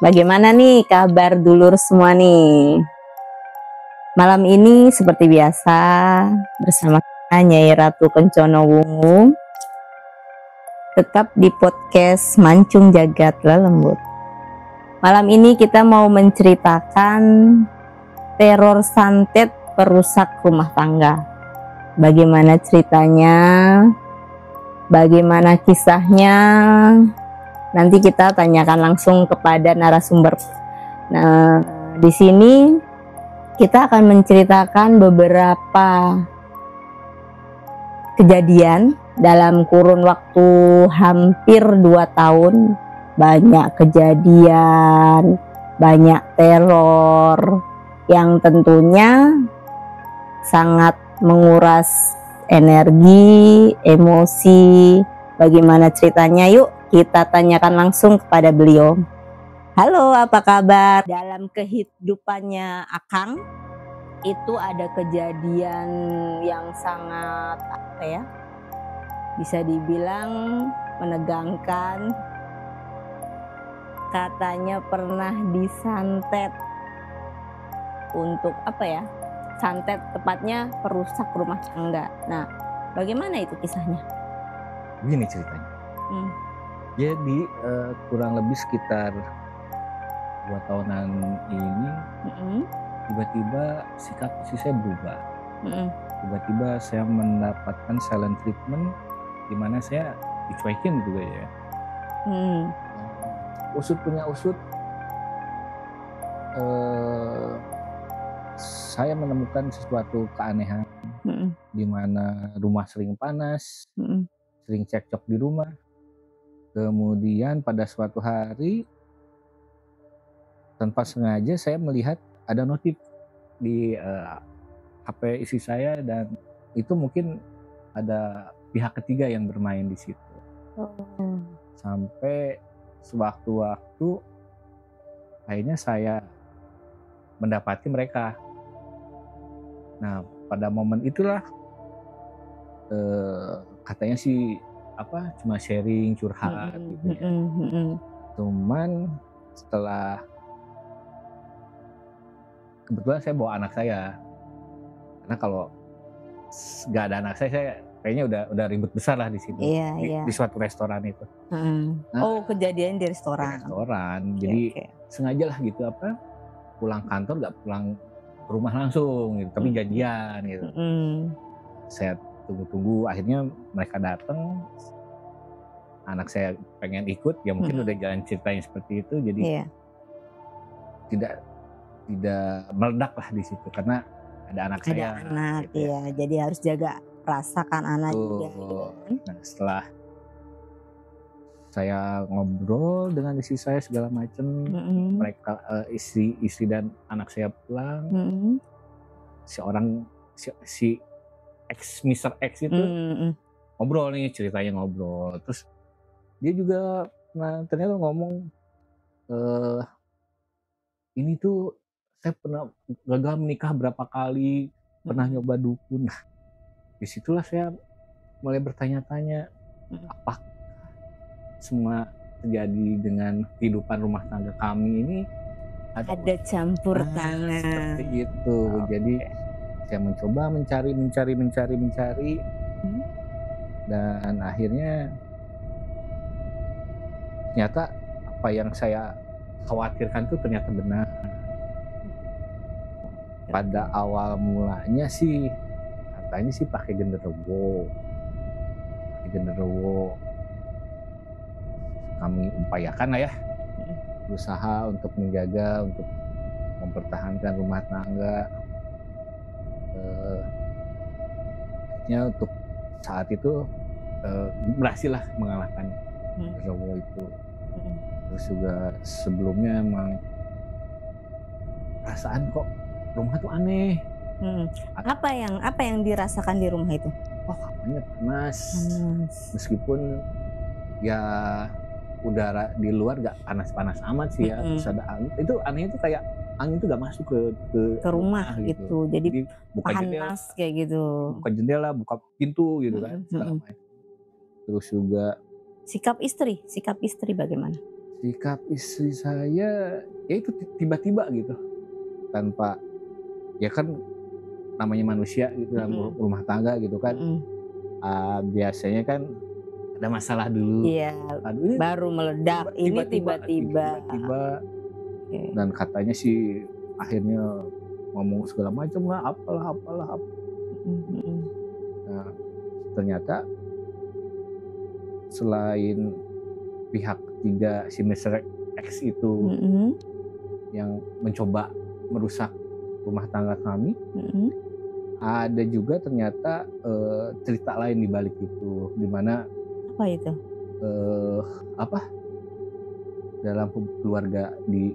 Bagaimana nih kabar dulur semua nih? Malam ini seperti biasa bersama Nyai Ratu Kencono Wungu, tetap di podcast Mancung Jagat Lelembut. Malam ini kita mau menceritakan teror santet perusak rumah tangga. Bagaimana ceritanya? Bagaimana kisahnya? Nanti kita tanyakan langsung kepada narasumber. Nah, di sini kita akan menceritakan beberapa kejadian dalam kurun waktu hampir 2 tahun. Banyak kejadian, banyak teror yang tentunya sangat menguras energi, emosi. Bagaimana ceritanya? Yuk kita tanyakan langsung kepada beliau. Halo, apa kabar? Dalam kehidupannya Akang itu ada kejadian yang sangat bisa dibilang menegangkan. Katanya pernah disantet untuk santet, tepatnya perusak rumah tangga. Nah, bagaimana itu kisahnya? Begini ceritanya. Jadi kurang lebih sekitar 2 tahunan ini, tiba-tiba sikap istri saya berubah. Tiba-tiba saya mendapatkan silent treatment, di mana saya dicuekin juga ya. Usut punya usut, saya menemukan sesuatu keanehan, di mana rumah sering panas, sering cekcok di rumah. Kemudian pada suatu hari tanpa sengaja saya melihat ada notif di HP istri saya, dan itu mungkin ada pihak ketiga yang bermain di situ. Sampai sewaktu-waktu akhirnya saya mendapati mereka. Nah, pada momen itulah katanya sih cuma sharing, curhat gitu ya. Cuman setelah, kebetulan saya bawa anak saya, karena kalau nggak ada anak saya kayaknya udah ribut besar lah di situ. Di suatu restoran itu. Nah, kejadian di restoran. Jadi sengaja lah gitu pulang kantor nggak pulang ke rumah langsung gitu, tapi janjian gitu. Saya tunggu-tunggu, akhirnya mereka datang. Anak saya pengen ikut, ya mungkin udah jalan ceritanya seperti itu, jadi tidak meledak lah di situ karena ada anak saya. Ada anak gitu ya. Jadi harus jaga rasakan anak juga. Nah, setelah saya ngobrol dengan istri saya segala macam, mereka istri dan anak saya pulang. Si Mr. X itu ngobrol nih, ceritanya ngobrol. Terus dia juga ternyata ngomong, ini tuh saya pernah gagal menikah berapa kali, pernah nyoba dukun. Nah, disitulah saya mulai bertanya-tanya, apa semua terjadi dengan kehidupan rumah tangga kami ini ada campur tangan seperti itu. Jadi saya mencoba mencari, dan akhirnya ternyata apa yang saya khawatirkan itu ternyata benar. Pada awal mulanya sih katanya sih pakai genderuwo. Kami upayakan lah ya, berusaha untuk menjaga, untuk mempertahankan rumah tangga. Akhirnya untuk saat itu berhasil lah mengalahkan genderuwo itu. Terus juga sebelumnya emang perasaan kok rumah tuh aneh. Apa yang dirasakan di rumah itu? Kamarnya panas. Meskipun ya udara di luar gak panas-panas amat sih ya. Terus ada angin. Itu anehnya tuh kayak angin tuh gak masuk ke rumah gitu. Jadi buka panas jendela, kayak gitu. Buka jendela, buka pintu gitu kan. Terus juga sikap istri bagaimana? Sikap istri saya, ya itu tiba-tiba gitu, tanpa ya kan namanya manusia gitu dalam Mhm. rumah tangga gitu kan, Mhm. biasanya kan ada masalah dulu, Iya, aduh ini baru meledak, ini tiba-tiba tiba-tiba. Oke. dan katanya sih akhirnya ngomong segala macam lah, apalah. Mhm. Mhm. Nah, ternyata selain pihak ketiga si Mister X itu Mhm. yang mencoba merusak rumah tangga kami, Mhm. ada juga ternyata, cerita lain di balik itu, di mana, Apa itu? eee, apa, dalam keluarga di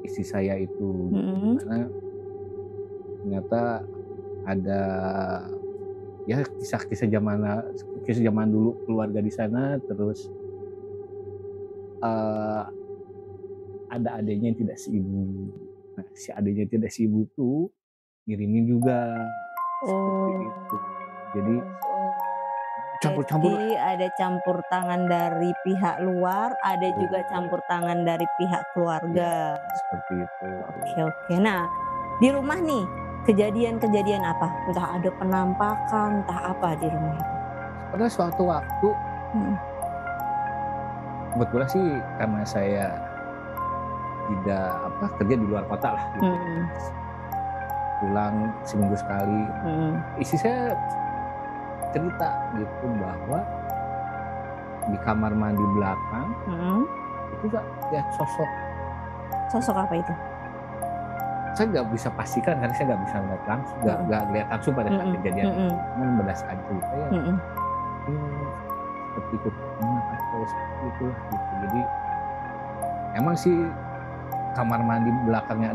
istri saya itu, di Mhm. mana ternyata ada ya kisah zaman dulu keluarga di sana, terus, eee, ada adiknya yang tidak seibu. Nah, si adiknya yang tidak seibu tuh ngirimin juga, seperti Oh. itu. Jadi campur-campur lah. Jadi ada campur tangan dari pihak luar, ada juga campur tangan dari pihak Iya, keluarga. seperti itu. Oke, oke. Nah, di rumah nih, kejadian-kejadian apa? Entah ada penampakan, entah apa di rumah itu? Pada suatu waktu, Mhm. kebetulan sih karena saya tidak kerja di luar kota lah gitu, Mhm. pulang seminggu sekali. Mhm. Istri saya cerita gitu bahwa di kamar mandi belakang Mhm. itu lihat sosok. Sosok apa itu? Saya nggak bisa pastikan karena saya nggak bisa ngeliat langsung, Mhm. nggak lihat langsung pada saat Mhm. kejadian itu. Mhm. Cuman berdasarkan cerita ya, Mhm. seperti ikut emak atau seperti itulah gitu. Jadi emang sih kamar mandi belakangnya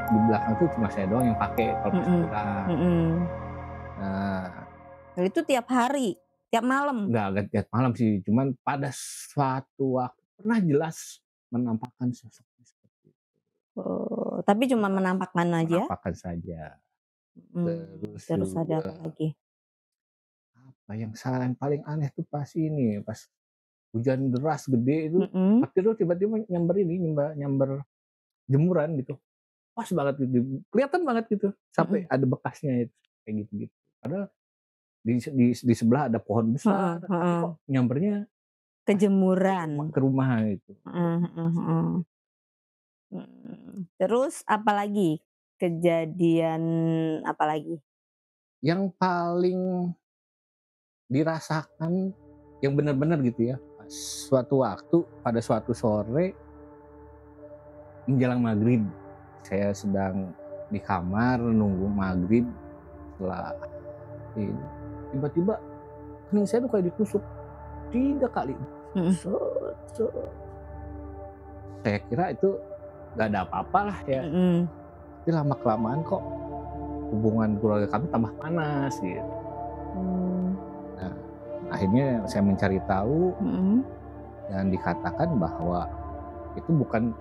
di belakang tuh cuma saya doang yang pakai kalau pas Mhm. pulang. Mhm. Nah, Itu tiap hari? Tiap malam? nggak tiap malam sih, cuman pada suatu waktu pernah jelas menampakkan sosoknya seperti itu. Oh, tapi cuma menampakkan aja? Menampakkan saja. Mhm. Terus Terus ada apa juga lagi? apa yang paling aneh tuh pas ini, pas hujan deras gede itu, Mhm. pas tidur tiba-tiba nyamber ini, nyamber jemuran gitu. Pas banget gitu, kelihatan banget gitu, sampai Mhm. ada bekasnya itu, kayak gitu-gitu. Padahal di sebelah ada pohon besar, Heeh. tapi Heeh. kok nyambernya pas Kejemuran. ke rumah itu. Heeh. Heeh. Heeh. Mhm. Terus apalagi? Kejadian apalagi? Yang paling dirasakan yang benar-benar gitu ya, pas suatu waktu pada suatu sore menjelang maghrib, saya sedang di kamar nunggu maghrib, setelah ini tiba-tiba kening saya tuh kayak ditusuk 3 kali. Mhm. Set set. Saya kira itu nggak ada apa-apa lah ya, Mhm. tapi lama-kelamaan kok hubungan keluarga kami tambah panas gitu. Mmm. Nah, akhirnya saya mencari tahu Mhm. dan dikatakan bahwa itu bukan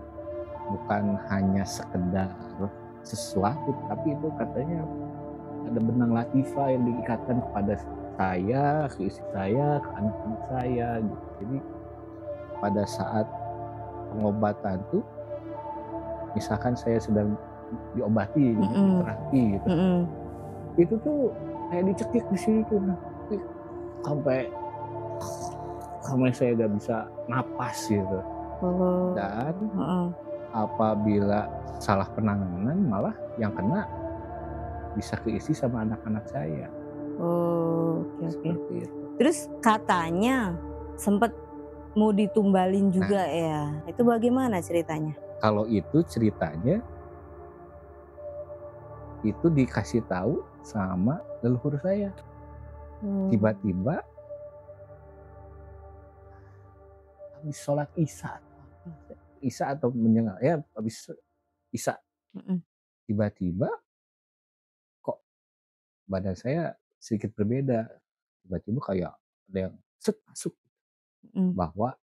hanya sekedar sesuatu, tapi itu katanya ada benang latifah yang diikatkan kepada saya, ke istri saya, ke anak-anak saya gitu. Jadi pada saat pengobatan tuh, misalkan saya sedang diobati, Mhm. terapi gitu, Mhm. itu tuh kayak dicekik di situ, sampai sampai saya nggak bisa napas gitu. Oh. Dan Heeh. apabila salah penanganan malah yang kena bisa ke istri sama anak-anak saya, Oh, oke, oke. seperti itu. Terus katanya sempet mau ditumbalin Nah, juga ya? Itu bagaimana ceritanya? kalau itu ceritanya itu dikasih tahu sama leluhur saya. Mmm. Tiba-tiba habis sholat Isya atau ya habis Isya, Mhm. tiba-tiba kok badan saya sedikit berbeda. Tiba-tiba kayak ada yang masuk Mhm. bahwa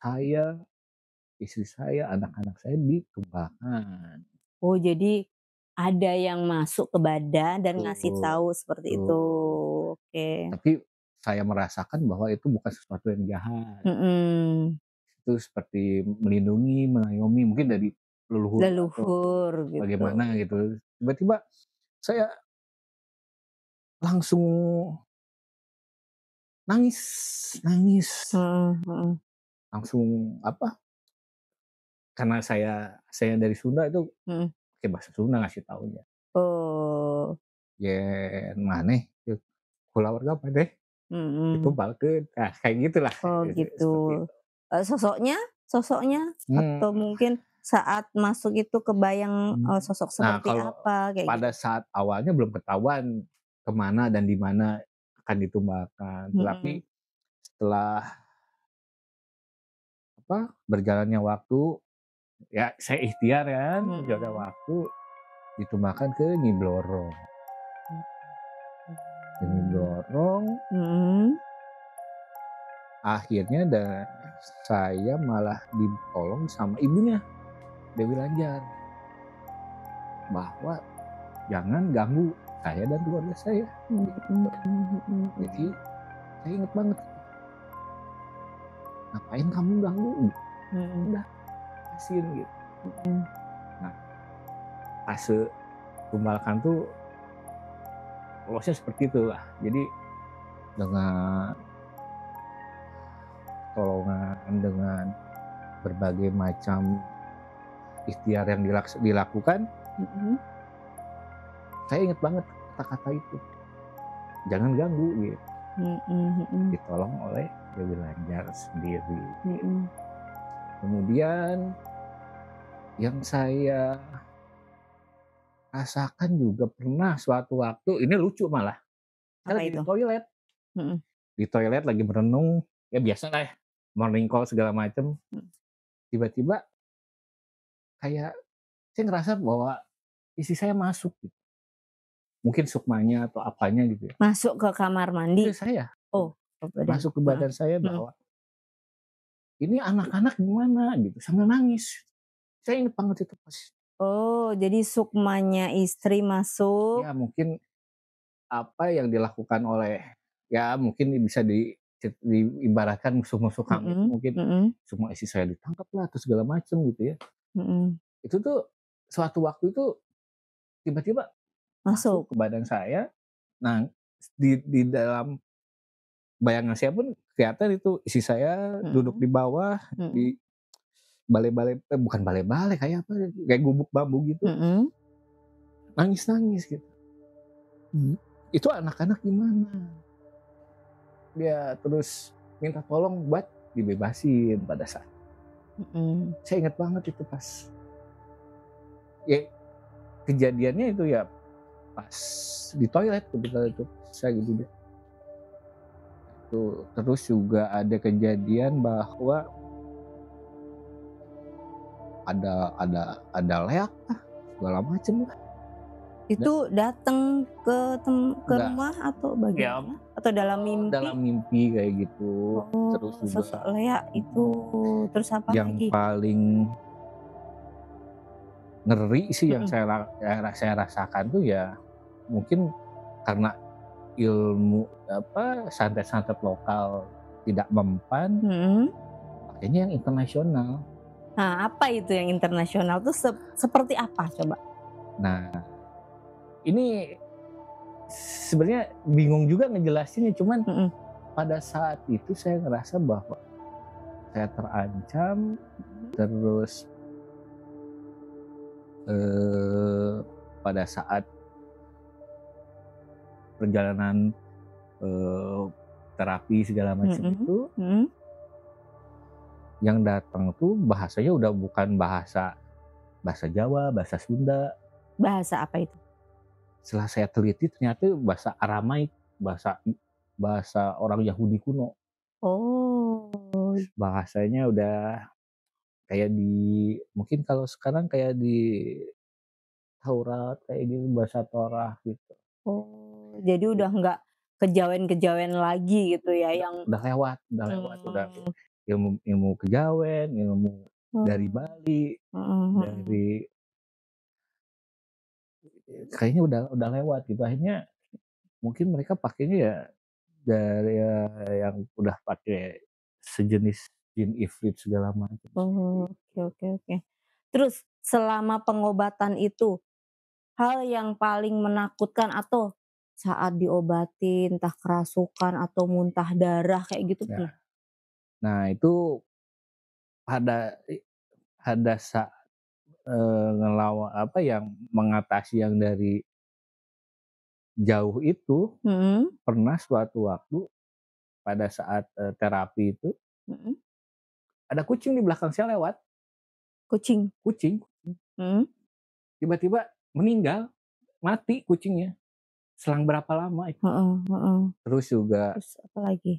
saya, istri saya, anak-anak saya ditumbangkan. Oh, jadi ada yang masuk ke badan dan ngasih Betul, tahu seperti itu. betul. Oke. Tapi saya merasakan bahwa itu bukan sesuatu yang jahat. Mhm. itu seperti melindungi, mengayomi mungkin dari leluhur atau Leluhur gitu. bagaimana gitu. Tiba-tiba saya langsung nangis nangis, Heeh heeh. langsung apa, karena saya dari Sunda itu Mhm. pakai bahasa Sunda ngasih taunya, Oh. "Yen maneh ceuk kulawarga maneh Mhm. ditumpalkeun." Nah, kayak gitulah, Oh gitu. seperti itu. Sosoknya sosoknya Mmm, atau mungkin saat masuk itu kebayang, mmm. sosok Nah, seperti kalau apa kayak pada gitu? saat awalnya belum ketahuan ke mana dan di mana akan ditumbalkan, Mhm. tetapi setelah apa, berjalannya waktu, ya saya ikhtiar kan, berjalannya Mhm. waktu ditumbangkan ke Nyi Blorong. Ke Nyi Mmm. Blorong, Mhm. akhirnya saya malah ditolong sama ibunya, Dewi Lanjar, bahwa jangan ganggu saya dan keluarga saya, Mhm gitu. mhm mhm Jadi mhm. saya inget banget, "Ngapain kamu ganggu?" Gitu. Mhm "Udah, lepasin," gitu. mhm. Nah, fase tumbalkan tuh prosesnya seperti itulah. Jadi dengan pertolongan, dengan berbagai macam ikhtiar yang dilakukan, Mhm. saya inget banget kata-kata itu, "Jangan ganggu," gitu. Mhm mhm. Ditolong oleh Dewi Lanjar sendiri. Mhm. Kemudian yang saya rasakan juga pernah suatu waktu, ini lucu malah, saya Apa lagi itu? Mhm. di toilet lagi merenung, ya biasalah ya, morning call segala macem, Mhm. tiba-tiba kayak saya ngerasa bahwa istri saya masuk gitu, mungkin sukmanya atau apanya gitu ya, Masuk ke kamar mandi? ke saya, Oh, ke badan? masuk ke Heeh. badan saya Mhm. bahwa, "Ini anak-anak gimana?" gitu, sambil nangis. Saya inget banget itu pas, Oh, jadi sukmanya istri masuk. ya mungkin apa yang dilakukan oleh, ya mungkin bisa diibaratkan musuh-musuh kami itu Mhm mungkin mhm semua istri saya ditangkap lah atau segala macam gitu ya. mhm. Itu tuh suatu waktu itu tiba-tiba masuk Masuk? ke badan saya. Nah, di dalam bayangan saya pun kelihatan itu istri saya duduk Mhm di bawah mhm di balai-balai, bukan balai-balai, kayak apa, kayak gubuk bambu gitu, mhm. nangis-nangis gitu. Itu anak-anak gimana? Dia terus minta tolong buat dibebasin pada saat, Mhm. saya ingat banget itu pas, ya kejadiannya itu ya pas di toilet kebetulan itu, saya gitu deh. Tuh, terus juga ada kejadian bahwa ada leak lah, segala macem lah. Da Itu dateng ke enggak, rumah atau ya, bagaimana? Atau dalam dalam mimpi? mimpi kayak gitu. Terus Oh, sosok juga Lea itu. Terus apa yang lagi? paling ngeri sih yang Mhm saya rasakan tuh ya mungkin karena ilmu apa, santet-santet lokal tidak mempan, mhm. pakainya yang internasional. Nah, apa itu yang internasional tuh seperti apa coba? Nah, ini sebenarnya bingung juga ngejelasinnya, cuman Mhm pada saat itu saya ngerasa bahwa saya terancam, mhm terus, eee, pada saat perjalanan, eee, terapi segala macam mhm itu, mhm. yang datang tuh bahasanya udah bukan bahasa bahasa Jawa, bahasa Sunda. Bahasa apa itu? Setelah saya teliti ternyata bahasa Aramaik, bahasa bahasa orang Yahudi kuno. Oh. Bahasanya udah kayak mungkin kalau sekarang kayak di Taurat, kayak gitu, bahasa Torah gitu. Oh, jadi udah nggak kejawen-kejawen lagi gitu ya yang Udah lewat, udah mmm, ilmu ilmu kejawen, ilmu dari oh, Bali, mhm mhm. dari kayaknya udah lewat gitu. Akhirnya mungkin mereka pakainya ya dari yang udah pakai sejenis jin ifrit segala macam. Oh, oke oke oke. Terus selama pengobatan itu, hal yang paling menakutkan atau saat diobati entah kerasukan atau muntah darah kayak gitu Ya. pernah? Nah itu ada ada saat, yang mengatasi yang dari jauh itu, Mhm pernah suatu waktu pada saat, terapi itu, mhm. ada kucing di belakang saya lewat, Kucing? kucing, Mhm. tiba-tiba meninggal, mati kucingnya, selang berapa lama itu. Heeh heeh. Terus juga, Terus apalagi?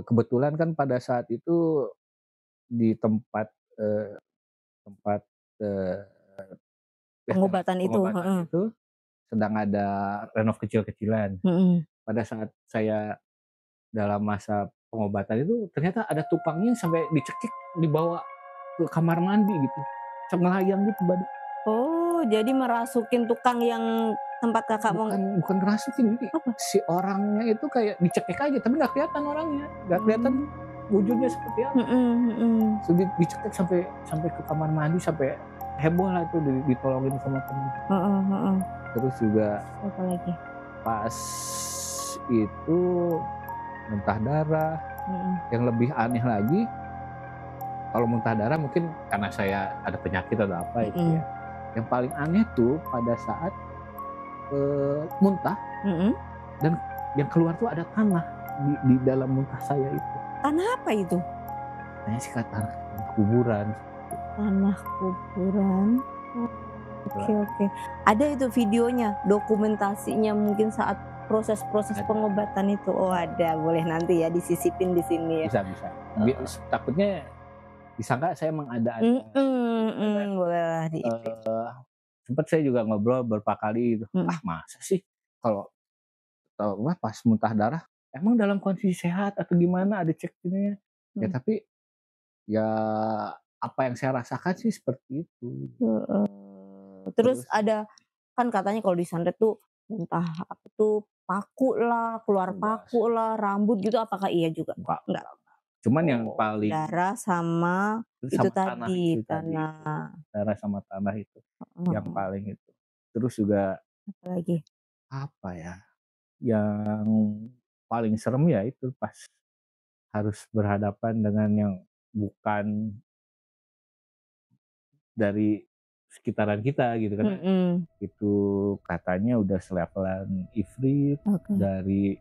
kebetulan kan pada saat itu di tempat, eee, tempat, eee, Pengobatan itu? pengobatan Heeh. itu sedang ada renov kecil-kecilan. Mhm. Pada saat saya dalam masa pengobatan itu ternyata ada tukangnya sampai dicekik, dibawa ke kamar mandi gitu, ngelayang gitu badan. Oh, jadi merasukin tukang yang tempat Kakak Bukan ngerasukin, jadi apa? si orangnya itu kayak dicekik aja tapi nggak kelihatan orangnya, nggak kelihatan Mmm. wujudnya seperti apa. Mhm mhm. Terus dicekik sampai sampai ke kamar mandi, sampai heboh lah itu ditolongin sama temen. Heeh heeh. Terus juga Terus apalagi? pas itu muntah darah, Mhm yang lebih aneh lagi, kalau muntah darah mungkin karena saya ada penyakit atau apa itu mhm ya. Yang paling aneh tuh pada saat, muntah mhm. dan yang keluar tuh ada tanah di dalam muntah saya itu. Tanah apa itu? Kayaknya sih tanah kuburan. Tanah kuburan. Oh, oke oke. Ada itu videonya, dokumentasinya mungkin saat proses-proses Ada, pengobatan itu? Oh ada, boleh nanti ya disisipin di sini ya? bisa. Heeh. Takutnya disangka saya mengada-ada. Mhm mhm, bolehlah di-IP. Sempet saya juga ngobrol beberapa kali itu, "Ah Mhm masa sih kalau pas muntah darah, emang dalam kondisi sehat atau gimana ada cek ininya?" Ya mhm. tapi, ya apa yang saya rasakan sih seperti itu. Heeh. Terus Terus ada kan katanya kalau disantet tuh muntah apa tuh, paku lah, keluar enggak sih, paku lah, rambut gitu apakah iya juga? Enggak? enggak. Cuman yang Oh, paling darah sama itu itu sama tanah tadi, itu tadi itu, tanah. darah sama tanah itu yang Heeh, paling itu. Terus juga apalagi? apa ya, yang paling serem ya itu pas harus berhadapan dengan yang bukan dari sekitaran kita gitu, karena Mhm, itu katanya udah selevelan ifrit oke, dari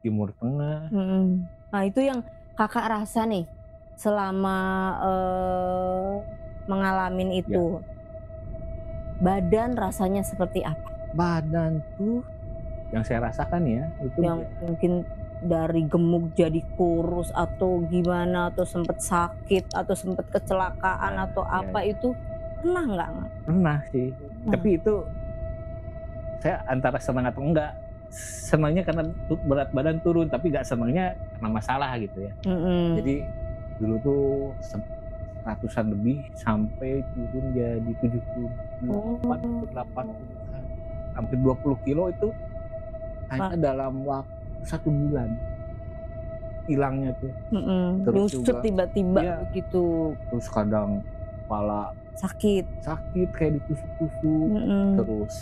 Timur Tengah. mhm. Nah itu yang Kakak rasa nih, selama, mengalamin Ya, itu, badan rasanya seperti apa? badan tuh yang saya rasakan ya, itu Yang mungkin dari gemuk jadi kurus atau gimana, atau sempet sakit, atau sempet kecelakaan atau ya, apa ya, itu, pernah nggak? pernah sih, Nah, tapi itu saya antara senang atau enggak. Senangnya karena berat badan turun, tapi nggak senangnya karena masalah gitu ya. mhm. Jadi dulu tuh ratusan lebih sampai turun jadi 78 atau Oh. 80-an, hampir 20 kilo itu Wah, hanya dalam waktu 1 bulan hilangnya tuh. Terus nyusut juga tiba-tiba iya, begitu, terus kadang kepala sakit. sakit kayak ditusuk-tusuk, Mhm terus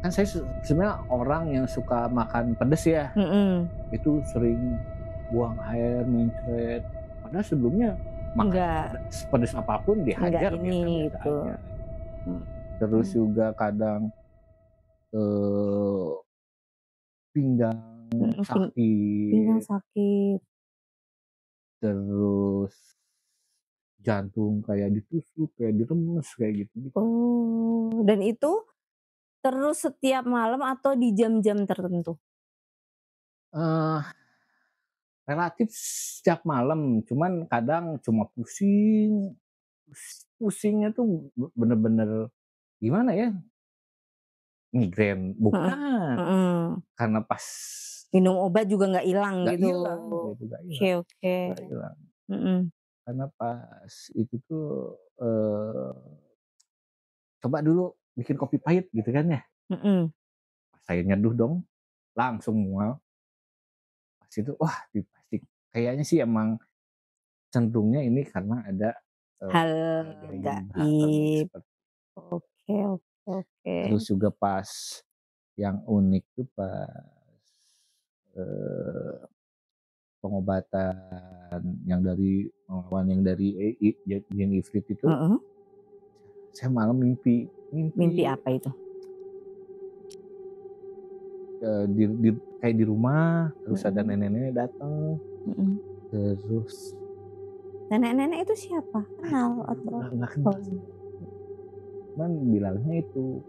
kan saya sebenarnya orang yang suka makan pedes ya, mhm. itu sering buang air, mencret, padahal sebelumnya makan Enggak sepedes apapun enggak dihajar ini biasa-biasa gitu, aja. Terus mhm juga kadang, eee, pinggang mhm, pinggang sakit, sakit. terus jantung kayak ditusuk, kayak diremes, kayak gitu-gitu. Oh, dan itu terus setiap malam atau di jam-jam tertentu? Eee, Relatif setiap malam, cuman kadang cuma pusing, pusingnya tuh bener-bener gimana ya, migrain Heeh bukan, heeh. karena pas Minum obat juga nggak ilang nggak gitu? hilang gitu, Oke oke, nggak hilang. mhm Karena pas itu tuh, coba dulu bikin kopi pahit gitu kan ya, mhm. pas saya nyeduh dong, langsung mual. Pas itu wah pasti kayaknya sih emang cenderungnya ini karena ada, Hal hal gaib, hal gaib. seperti Oke oke oke. terus juga pas yang unik tuh pas, eee, pengobatan yang dari melawan yang dari jin ifrit itu, Heeh. saya malam mimpi Mimpi mimpi, apa itu? di kayak di rumah, terus ada Mhm nenek-nenek datang, mhm. terus Nenek-nenek itu siapa? Kenal aduh atau nggak kenal oh, sih, cuman bilangnya itu,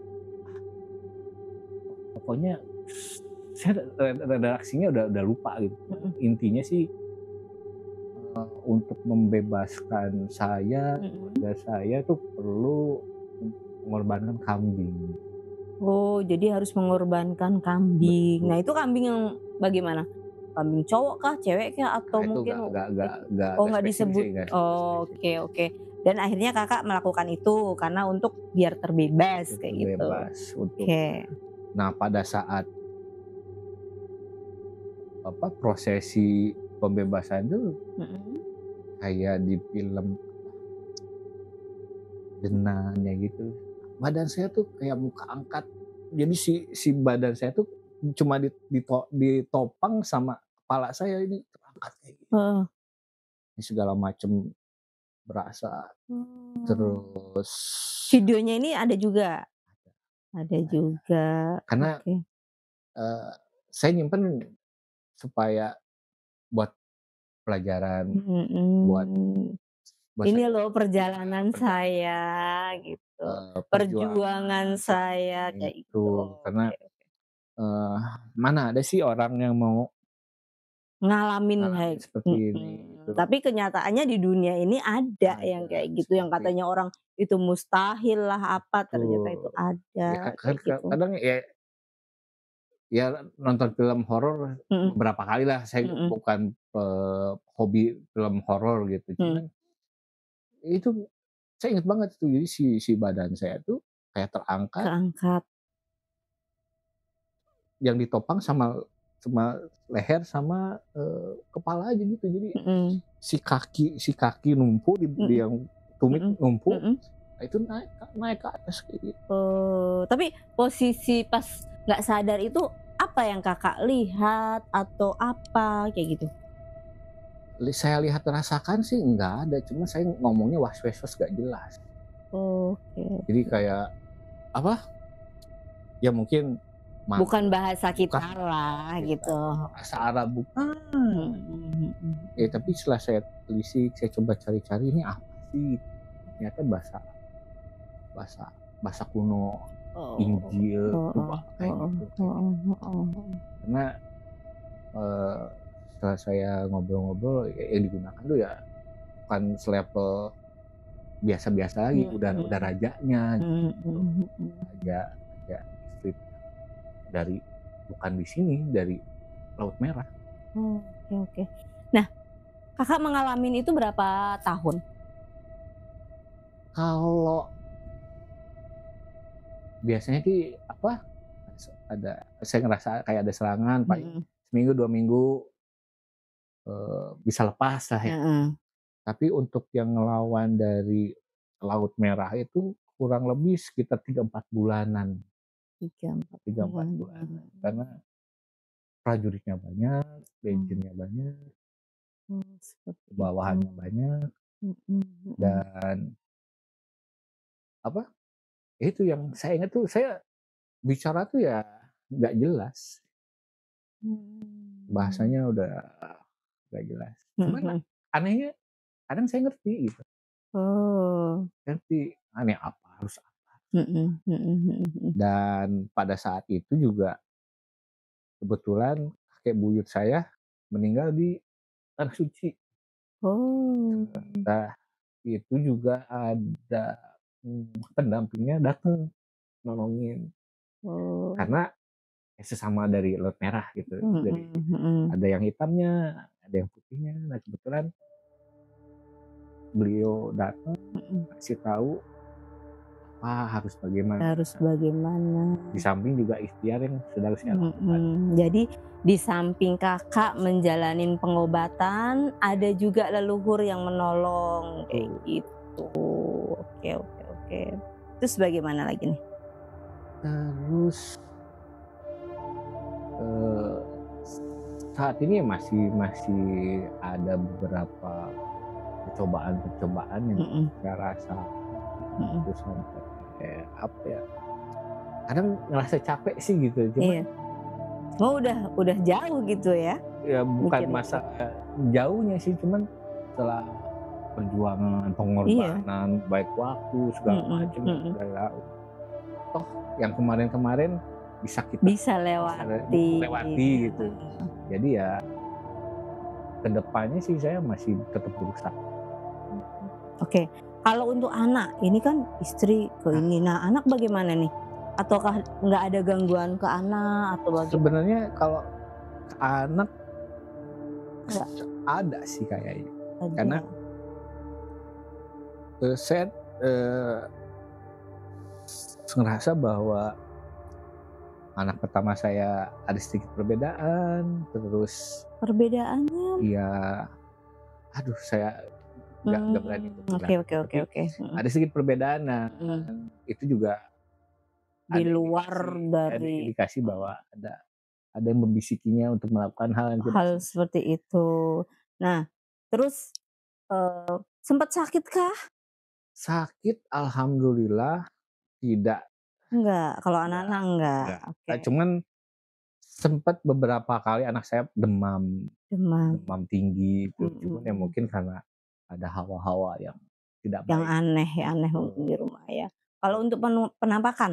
pokoknya saya redaksinya udah lupa gitu. mhm Intinya sih, untuk membebaskan saya, mhm. keluarga saya tuh perlu mengorbankan kambing. Oh, jadi harus mengorbankan kambing. Nah, Betul. itu kambing yang bagaimana? Kambing cowok kah, cewek kah, Nah atau itu mungkin oh, nggak nggak spesifik disebut? sih, nggak Oh, spesifik. oke oke. Dan akhirnya Kakak melakukan itu karena untuk biar terbebas Itu kayak gitu. bebas untuk, Oke. nah pada saat prosesi pembebasan itu Mhm. kayak di film Denan ya gitu. Badan saya tuh kayak muka angkat. Jadi si si badan saya tuh cuma ditopang sama kepala saya ini terangkat kayak gitu. Heeh. Ini segala macam berasa. Oh. Terus Videonya ini ada juga? Ada juga. karena, Oke. eee, saya nyimpen supaya buat pelajaran, buat Mhm. buat Ini saya loh iya perjalanan perjalanan, saya gitu, perjuangan perjuangan saya saya kayak itu. gitu. Karena, Oke oke. eee, mana ada sih orang yang mau Ngalamin ngalamin seperti ini gitu loh. tapi kenyataannya di dunia ini ada yang Ada kayak gitu, yang seperti katanya orang itu mustahil lah apa, ternyata itu betul. Ya ada kan kayak gitu. kadang ya ya nonton film horor Mhm beberapa kali lah, saya mhm bukan, hobi film horor gitu, mhm. cuman itu saya inget banget tuh, jadi si badan saya tuh kayak terangkat, Keangkat. yang ditopang sama sama leher sama, kepala aja gitu. Jadi Mhm si kaki numpuk di mhm yang tumit mhm numpuk, mhm. nah itu naik naik ke atas kayak gitu. Oh, tapi posisi pas nggak sadar itu apa yang Kakak lihat atau apa kayak gitu? Saya lihat rasakan sih nggak ada, cuma saya ngomongnya was-was gak jelas. Oke Jadi oke. kayak, apa, ya mungkin Bukan mantra, bahasa bukan kita lah kita, gitu. bahasa Arab bukan. Mhm mhm Ya mhm. tapi setelah saya telisik, saya coba cari-cari ini apa sih, ternyata bahasa bahasa bahasa kuno Oh, Injil, heeh Tua kayak heeh gitu kayak heeh gitu. heeh heeh. Karena, eee, setelah saya ngobrol-ngobrol, yang digunakan tuh ya bukan selevel biasa-biasa lagi, udah Mhm rajanya mhm gitu. mhm mhm. Raja raja Ifrit dari bukan di sini, dari Laut Merah. Oke oke. Nah, Kakak mengalamin itu berapa tahun? Kalau biasanya sih, apa, ada saya ngerasa kayak ada serangan paling Mhm. seminggu, 2 minggu, bisa lepas lah ya. Heeh. Tapi untuk yang ngelawan dari Laut Merah itu kurang lebih sekitar 3 4 bulanan, 3, 4 3 4 bulan. bulanan. Karena prajuritnya banyak, Oh legionnya banyak, oh, seperti itu. bawahannya banyak, Mhm mhm. dan apa, ya itu yang saya ingat tuh, saya bicara tuh ya nggak jelas, Mmm. bahasanya udah nggak jelas. Mhm Cuman mhm. anehnya kadang saya ngerti gitu, Oh. ngerti, aneh apa, harus apa. Mhm mhm mhm mhm. Dan pada saat itu juga kebetulan kakek buyut saya meninggal di Tanah Suci. Oh. Nah, itu juga ada, pendampingnya dateng nolongin, Oh. karena ya sesama dari Laut Merah gitu, dari Mhm mhm. ada yang hitamnya, ada yang putihnya. Nah, kebetulan beliau datang Mhm. ngasih tahu apa, harus bagaimana. Harus bagaimana. Di samping juga ikhtiar yang sedang saya lakukan. Jadi di samping Kakak menjalanin pengobatan, ada juga leluhur yang menolong kayak Betul. gitu. Oke oke oke. Terus bagaimana lagi nih? Terus, eee, saat ini masih ada beberapa percobaan-percobaan yang Mhm saya rasa mhm. itu sampai, apa ya, kadang ngerasa capek sih gitu, cuman Iya. Oh udah jauh gitu ya ya bukan mikirnya tuh? masalah jauhnya sih, cuman setelah perjuangan, Iya. pengorbanan, baik waktu segala Mhm macam yang mhm. udah toh yang kemarin-kemarin Bisa bisa lewati. lewati gitu. Jadi ya kedepannya sih saya masih tetap berusaha. Oke, kalau untuk anak, ini kan istri ke Nah, ini. Nah, anak bagaimana nih? Ataukah nggak ada gangguan ke anak atau bagaimana? sebenarnya kalau ke anak Nggak ada sih kayaknya. Karena, ada. saya, eee, ngerasa bahwa anak pertama saya ada sedikit perbedaan, terus Perbedaannya ya aduh saya nggak berani untuk bilang oke oke gitu, oke tapi oke, ada sedikit perbedaan. Nah, mhm. itu juga Di ada luar dari indikasi bahwa ada yang membisikinya untuk melakukan hal yang tidak hal semestinya. seperti itu. Nah, terus, sempat sakitkah? Sakit alhamdulillah tidak Enggak, kalau tidak anak-anak enggak? enggak, Oke, cuman sempet beberapa kali anak saya demam demam, demam tinggi itu, cuman ya mhm. mungkin karena ada hawa-hawa yang tidak Yang baik. aneh ya, aneh mungkin di Betul. rumah ya. Kalau untuk penampakan?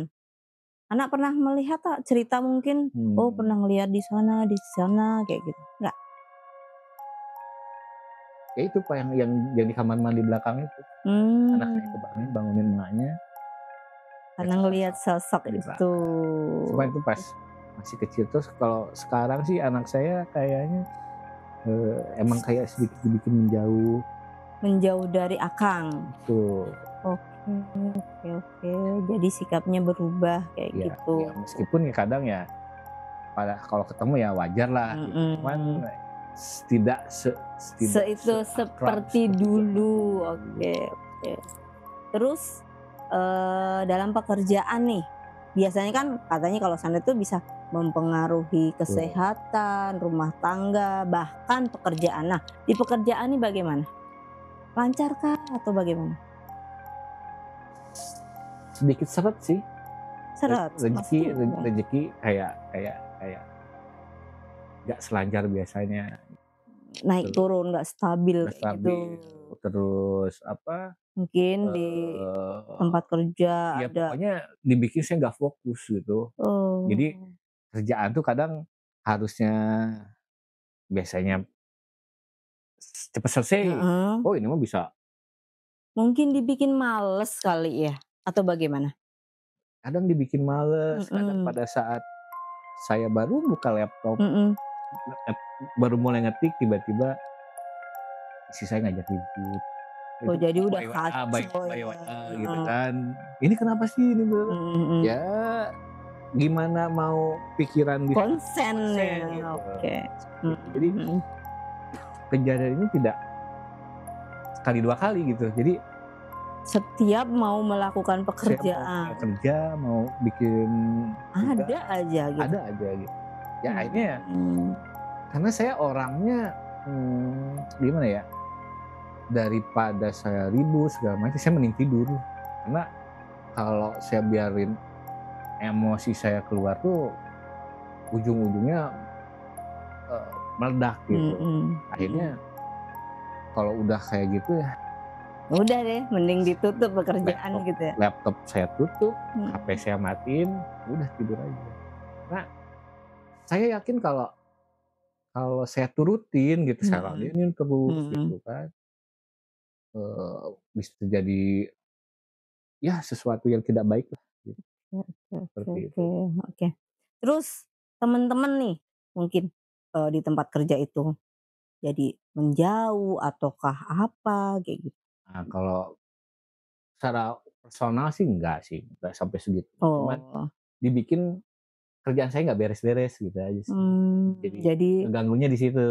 Anak pernah melihat tak cerita mungkin, oh Mmm, pernah ngelihat di sana, kayak gitu, enggak? ya itu Pak yang di kamar mandi belakang itu, anak saya Mmm, kebangun bangunin emaknya, lihat karena ngelihat sesosok sosok di itu. belakang. Cuma itu pas masih kecil, terus kalau sekarang sih anak saya kayaknya, emang kayak sedikit dibikin menjauh. Menjauh dari Akang. Betul. Oke oke oke, jadi sikapnya berubah kayak Iya iya, gitu. meskipun ya kadang ya kalau ketemu ya wajarlah gitu, cuman Mhm. tidak tidak Itu seakrab seperti seperti zaman dulu, dulu. oke oke. Terus, dalam pekerjaan nih, biasanya kan katanya kalau sanda itu bisa mempengaruhi Betul. kesehatan, rumah tangga, bahkan pekerjaan. Nah, di pekerjaan nih bagaimana? Lancarkah atau bagaimana? Sedikit seret sih, Seret? Maksudnya gimana? rezeki kayak kayak kayak nggak selancar biasanya, Naik terus turun nggak stabil nggak kayak gitu. stabil, terus apa, Mungkin di eee, tempat kerja ya ada pokoknya dibikin saya nggak fokus gitu. Jadi oh, kerjaan tuh kadang harusnya biasanya cepet selesai, heeh, oh ini mah bisa mungkin dibikin males kali ya? Atau bagaimana? kadang dibikin males, kadang Mhm pada saat saya baru buka laptop, mhm. baru mulai ngetik tiba-tiba istri saya ngajak ribut, Oh itu jadi udah by WA kacau by ya? WA gitu Heeh, kan, "Ini kenapa sih ini?" mhm mhm. Ya gimana mau pikiran bisa Konsen konsen ya, gitu, oke. seperti itu. Mhm Jadi mhm. kejadian ini tidak sekali 2 kali gitu, jadi Setiap mau melakukan saya mau pekerjaan, kerja, mau bikin ada tugas, aja gitu? ada aja gitu. Ya akhirnya Mmm, karena saya orangnya, gimana ya, daripada saya ribut segala macam, saya mending tidur. Karena kalau saya biarin emosi saya keluar tuh ujung-ujungnya, meledak gitu. mhm mhm. Akhirnya kalau udah kayak gitu ya Udah deh mending ditutup pekerjaan laptop gitu ya? laptop saya tutup, HP Mhm saya matiin, udah tidur aja. Karena saya yakin kalau kalau saya turutin gitu, saya mhm ladenin terus mhm. gitu kan, bisa jadi ya sesuatu yang tidak baik lah gitu, Oke oke seperti oke itu. oke. Terus temen-temen nih mungkin, di tempat kerja itu jadi menjauh ataukah apa kayak gitu? Nah kalau secara personal sih enggak sampai segitu. Cuman Oh, dibikin kerjaan saya nggak beres-beres gitu aja sih. Jadi jadi ngeganggunya di situ,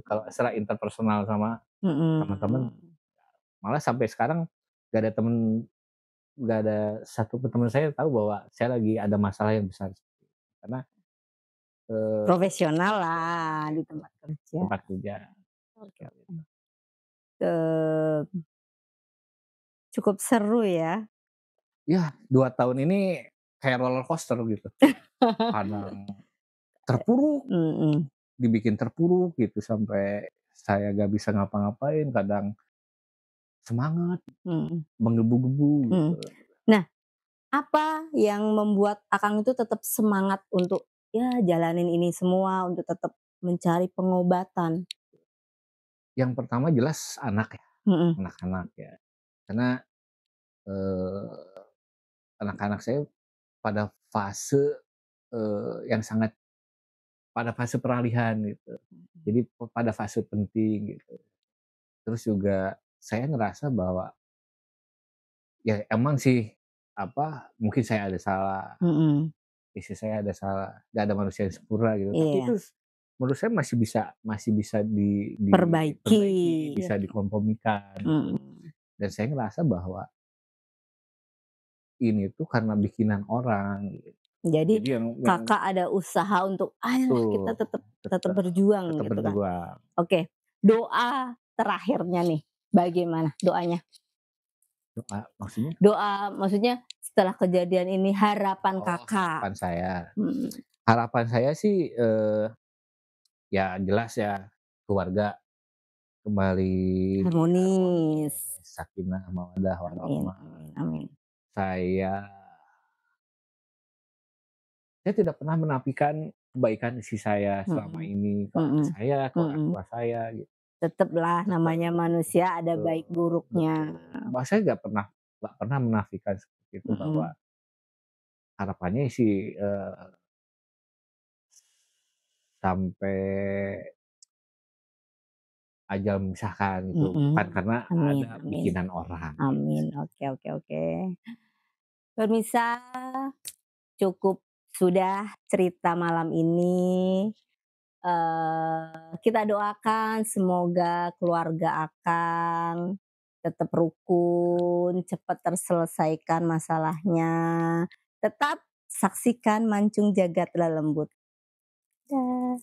kalau secara interpersonal sama teman-teman, mhm, malah sampai sekarang nggak ada temen nggak ada satu pun teman saya tahu bahwa saya lagi ada masalah yang besar. Karena, eee, profesional profesional lah di gitu, tempat kerja. tempat kerja, Oke seperti oke. itu. Cukup seru ya. Ya 2 tahun ini kayak roller coaster gitu, kadang terpuruk, Mhm dibikin terpuruk gitu sampai saya nggak bisa ngapa-ngapain, kadang semangat, mhm menggebu-gebu mhm. gitu. Nah, apa yang membuat Akang itu tetap semangat untuk, ya jalanin ini semua, untuk tetap mencari pengobatan? Yang pertama jelas anak ya, Mhm anak-anak ya. Karena, eee, anak-anak saya pada fase, yang sangat pada fase peralihan gitu. Jadi pada fase penting gitu. Terus juga saya ngerasa bahwa ya emang sih, apa, mungkin saya ada salah, mhm. istri saya ada salah, nggak ada manusia yang sempurna gitu. Tapi itu Iya, menurut saya masih bisa perbaiki. diperbaiki, bisa dikompromikan gitu. Mhm. Dan saya ngerasa bahwa ini tuh karena bikinan orang gitu. Jadi Jadi yang Kakak ada usaha untuk, "Ayolah kita tuh tetap tetap tetap berjuang," tetap gitu kan. berjuang. Oke, doa terakhirnya nih, bagaimana doanya? Doa maksudnya? Doa maksudnya setelah kejadian ini harapan Oh, Kakak, mhm, harapan saya sih, ya jelas ya keluarga kembali harmonis, harmonis. sakinah, mawaddah, Amin warahmah. amin amin. Saya saya tidak pernah menafikan kebaikan istri saya selama Mhm ini ke anak mhm saya, ke orang mhm. tua saya gitu. Teteplah Tetap namanya manusia ada betul baik buruknya. betul. Saya nggak pernah menafikan seperti itu bahwa Mhm harapannya sih, sampai ajal memisahkan gitu, bukan mhm. karena Amin ada amin bikinan orang gitu amin. sih. Oke oke oke. Pemirsa, cukup sudah cerita malam ini, kita doakan semoga keluarga Akang tetap rukun, cepat terselesaikan masalahnya. Tetap saksikan Mancung Jagat Lelembut. Dah.